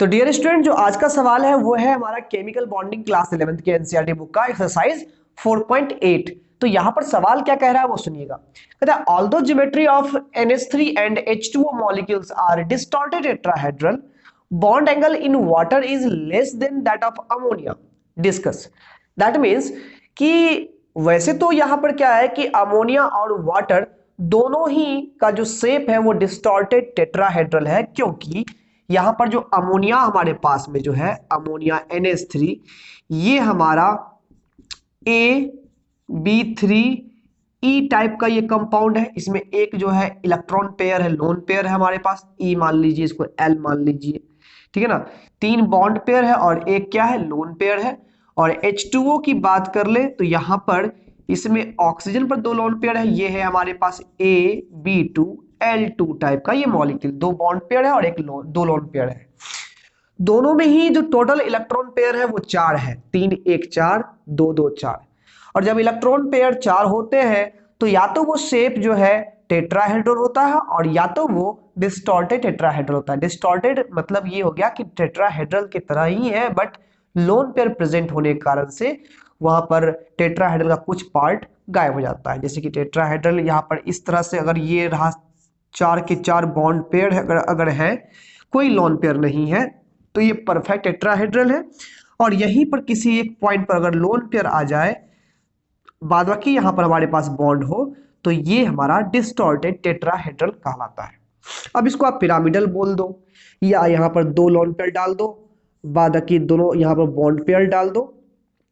तो dear student, जो आज का सवाल है वो है हमारा केमिकल बॉन्डिंग क्लास 11th के एनसीईआरटी बुक का एक्सरसाइज 4.8। तो यहां पर सवाल क्या कह रहा है वो सुनिएगा। कहता है although geometry of NH3 and H2O molecules are distorted tetrahedral, bond angle in water is less than that of ammonia. Discuss. That means कि वैसे तो यहां पर क्या है कि अमोनिया और वाटर दोनों ही का जो शेप है वो डिस्टॉर्टेड टेट्राहेड्रल है, क्योंकि यहां पर जो अमोनिया हमारे पास में जो है अमोनिया NH3, ये हमारा AB3E टाइप का ये कंपाउंड है। इसमें एक जो है इलेक्ट्रॉन पेयर है, लोन पेयर है हमारे पास, E मान लीजिए, इसको L मान लीजिए, ठीक है ना। 3 बॉन्ड पेयर है और एक क्या है, लोन पेयर है। और H2O की बात कर ले तो यहां पर इसमें ऑक्सीजन पर 2 लोन पेयर है, ये है हमारे पास AB2L2 टाइप का ये मॉलिक्यूल, 2 बॉन्ड पेयर है और एक 2 लोन पेयर है। दोनों में ही जो टोटल इलेक्ट्रॉन पेयर है वो 4 है, 3 1 4 2 2 4। और जब इलेक्ट्रॉन पेयर 4 होते हैं तो या तो वो शेप जो है टेट्राहेड्रल होता है और या तो वो डिस्टॉर्टेड टेट्राहेड्रल होता है। डिस्टॉर्टेड मतलब ये हो गया कि टेट्राहेड्रल की तरह ही है बट लोन पेयर प्रेजेंट होने के कारण से वहां पर टेट्राहेड्रल का कुछ पार्ट गायब हो जाता है। जैसे कि टेट्राहेड्रल यहाँ पर इस तरह से अगर ये रहा 4 के 4 बॉन्ड पेयर है, अगर है, कोई लोन पेयर नहीं है, तो ये परफेक्ट टेट्राहेड्रल है। और यहीं पर किसी एक पॉइंट पर अगर लोन पेयर आ जाए, बाद बाकी यहां पर हमारे पास बॉन्ड हो, तो ये हमारा डिस्टॉर्टेड टेट्राहेड्रल कहलाता है। अब इसको आप पिरामिडल बोल दो या यहां पर 2 लोन पेयर डाल दो, बाद बाकी दोनों यहां पर बॉन्ड पेयर डाल दो,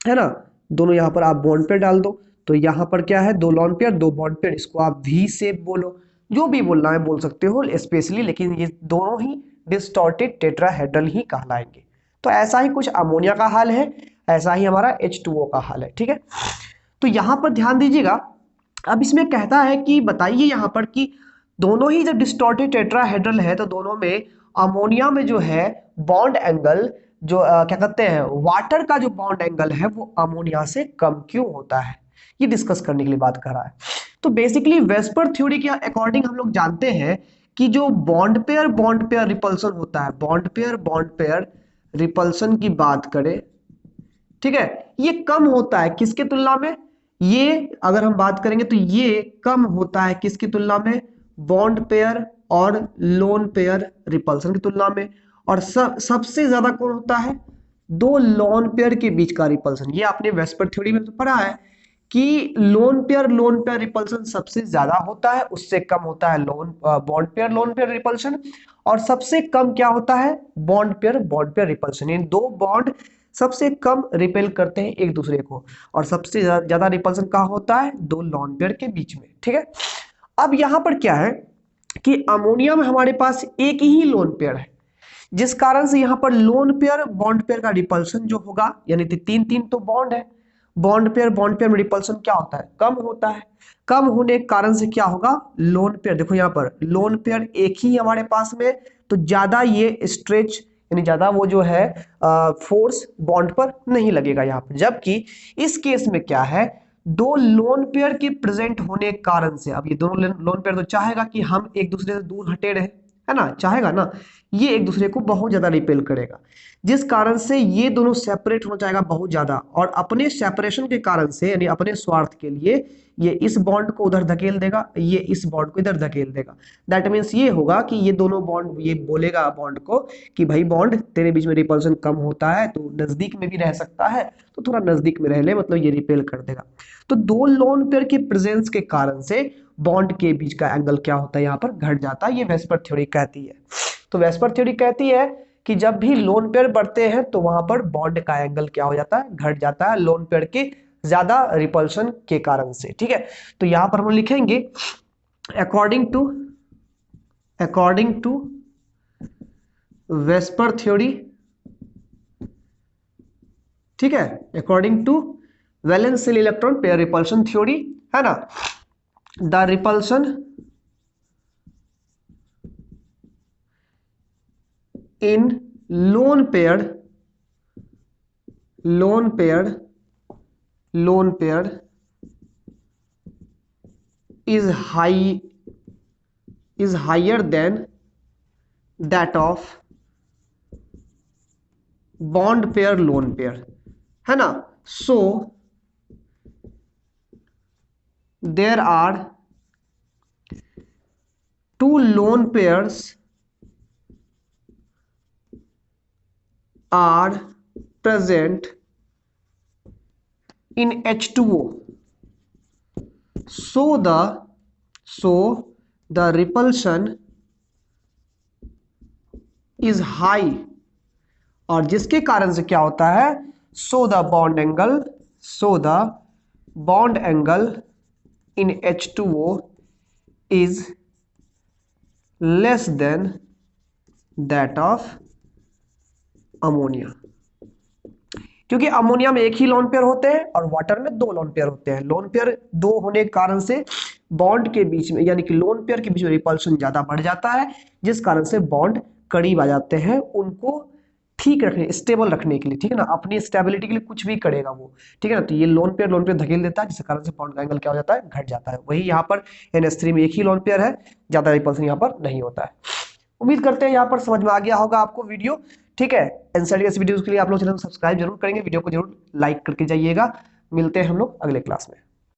है ना। दोनों यहां पर आप बॉन्ड पेयर डाल दो, तो यहां पर क्या है, 2 लोन पेयर 2 बॉन्ड पेयर, इसको आप वी शेप बोलो, जो भी बोलना है बोल सकते हो स्पेशली, लेकिन ये दोनों ही डिस्टॉर्टेड टेट्राहेड्रल ही कहलाएंगे। तो ऐसा ही कुछ अमोनिया का हाल है, ऐसा ही हमारा H2O का हाल है, ठीक है। तो यहां पर ध्यान दीजिएगा। अब इसमें कहता है कि बताइए यहां पर कि दोनों ही जब डिस्टॉर्टेड टेट्राहेड्रल है तो दोनों में अमोनिया में जो है बॉन्ड एंगल जो क्या कहते हैं, वाटर का जो बॉन्ड एंगल है वो अमोनिया से कम क्यों होता है, ये डिस्कस करने के लिए बात कर रहा है। तो बेसिकली वेस्पर थ्योरी के अकॉर्डिंग हम लोग जानते हैं कि जो बॉन्ड पेयर रिपल्सन होता है, बॉन्ड पेयर रिपल्सन की बात करें, ठीक है, ये कम होता है किसके तुलना में, ये अगर हम बात करेंगे तो ये कम होता है किसकी तुलना में, बॉन्ड पेयर और लोन पेयर रिपल्सन की तुलना में। और सबसे ज्यादा कौन होता है, 2 लोन पेयर के बीच का रिपल्सन। ये आपने वेस्पर थ्योरी में तो पढ़ा है कि लोन पेयर रिपल्सन सबसे ज्यादा होता है, उससे कम होता है लोन पेयर रिपल्सन। और सबसे कम क्या होता है, बॉन्ड पेयर रिपल्सन। इन 2 बॉन्ड सबसे कम रिपेल करते हैं एक दूसरे को, और सबसे ज्यादा रिपल्सन कहाँ होता है, 2 लोन पेयर के बीच में, ठीक है। अब यहां पर क्या है कि अमोनिया में हमारे पास एक ही लोन पेयर है, जिस कारण से यहां पर लोन पेयर बॉन्ड पेयर का रिपल्सन जो होगा, यानी 3 तो बॉन्ड है, बॉन्ड पेयर में रिपल्सन क्या होता है, कम होता है। कम होने के कारण से क्या होगा, लोन पेयर, देखो यहां पर लोन पेयर एक ही हमारे पास में, तो ज्यादा ये स्ट्रेच यानी ज्यादा वो जो है फोर्स बॉन्ड पर नहीं लगेगा यहाँ पर। जबकि इस केस में क्या है, 2 लोन पेयर के प्रेजेंट होने के कारण से, अब ये दोनों लोन पेयर तो चाहेगा कि हम एक दूसरे से दूर हटे रहे, है ना, चाहेगा ना, ये एक दूसरे को बहुत ज्यादा रिपेल करेगा, जिस कारण से ये दोनों सेपरेट हो जाएगा बहुत ज्यादा। और अपने सेपरेशन के कारण से यानी अपने स्वार्थ के लिए ये इस बॉन्ड को उधर धकेल देगा, ये इस बॉन्ड को इधर धकेल देगा। दैट मीन्स ये होगा कि ये दोनों बॉन्ड ये बोलेगा बॉन्ड को कि भाई बॉन्ड तेरे बीच में रिपल्सन कम होता है, तो नजदीक में भी रह सकता है, तो थोड़ा नजदीक में रह ले, मतलब ये रिपेल कर देगा। तो 2 लोन पेयर के प्रेजेंस के कारण से बॉन्ड के बीच का एंगल क्या होता है, यहाँ पर घट जाता है, ये वेस्पर थ्योरी कहती है। तो वेस्पर थ्योरी कहती है कि जब भी लोन पेयर बढ़ते हैं तो वहां पर बॉन्ड का एंगल क्या हो जाता है, घट जाता है, लोन पेयर के ज्यादा रिपल्शन के कारण से, ठीक है। तो यहां पर हम लिखेंगे अकॉर्डिंग टू वेस्पर थ्योरी, ठीक है, according to valential electron pair repulsion theory, है ना, the repulsion in lone pair is higher than that of bond pair lone pair, है ना। So there are two lone pairs are present in H2O, so the repulsion is high, और जिसके कारण से क्या होता है, so the bond angle in H2O is less than that of ammonia, क्योंकि अमोनिया में एक ही लोन पेयर होते हैं और वाटर में दो लोन पेयर होते हैं। लोन पेयर दो होने के कारण से बॉन्ड के बीच में यानी कि लोन पेयर के बीच में रिपल्शन ज्यादा बढ़ जाता है, जिस कारण से बॉन्ड करीब आ जाते हैं उनको ठीक रखने, स्टेबल रखने के लिए, ठीक है ना, अपनी स्टेबिलिटी के लिए कुछ भी करेगा वो, ठीक है ना। तो ये लोन पेयर धकेल देता है, जिस कारण से बॉन्ड का एंगल क्या हो जाता है, घट जाता है। वही यहाँ पर NH3 में एक ही लोन पेयर है, ज्यादा रिपल्सन यहाँ पर नहीं होता है। उम्मीद करते हैं यहाँ पर समझ में आ गया होगा आपको वीडियो, ठीक है। एनसीईआरटी के वीडियोस के लिए आप लोग चैनल को सब्सक्राइब जरूर करेंगे, वीडियो को जरूर लाइक करके जाइएगा। मिलते हैं हम लोग अगले क्लास में।